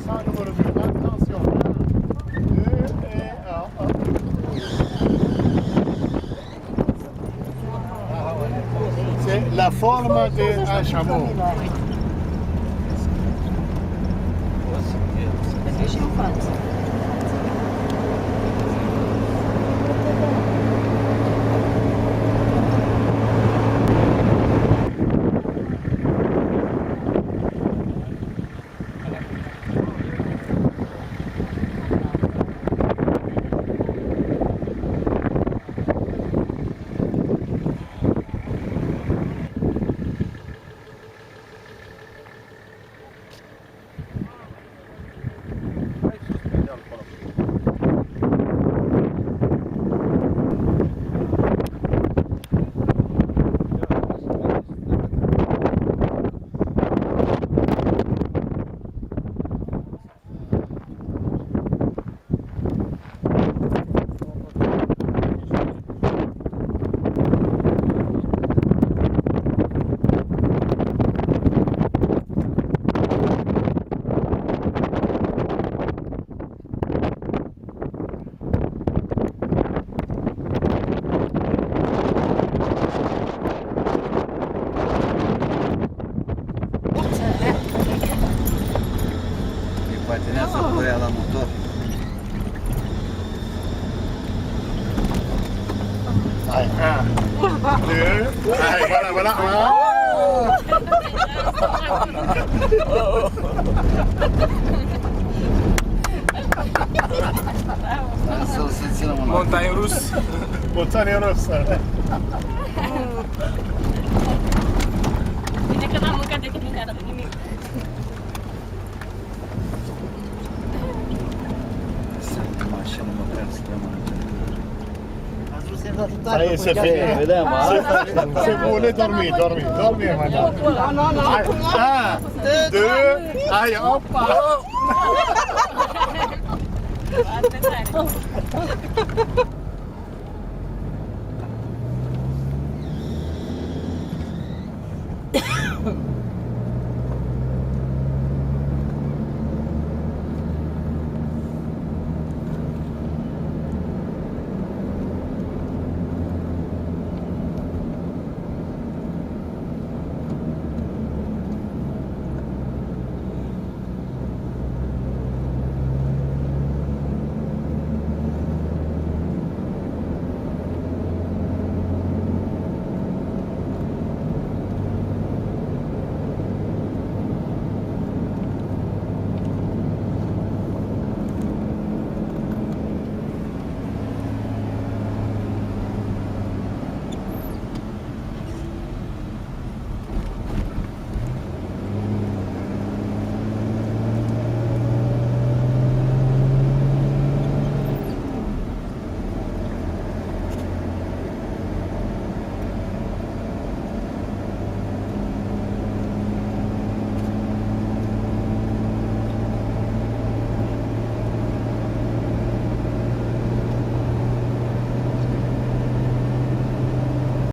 Sans numéro 2, attention. 2 et 1. C'est la forme d'un chameau. Deixa eu fazer. Patinează curea la motor. Hai, 1, 2, hai, voilà. Să-l să țină mâna. Montagne rus. Montagne rusă. Bine că n-am mâncat de dimineața de nimic. Mașină mă prea să te mănânce. Ça y est, c'est fait. Vedem, C'est bon, dormi, madame. Nu. 1, 2, hai, opa! Foarte tare.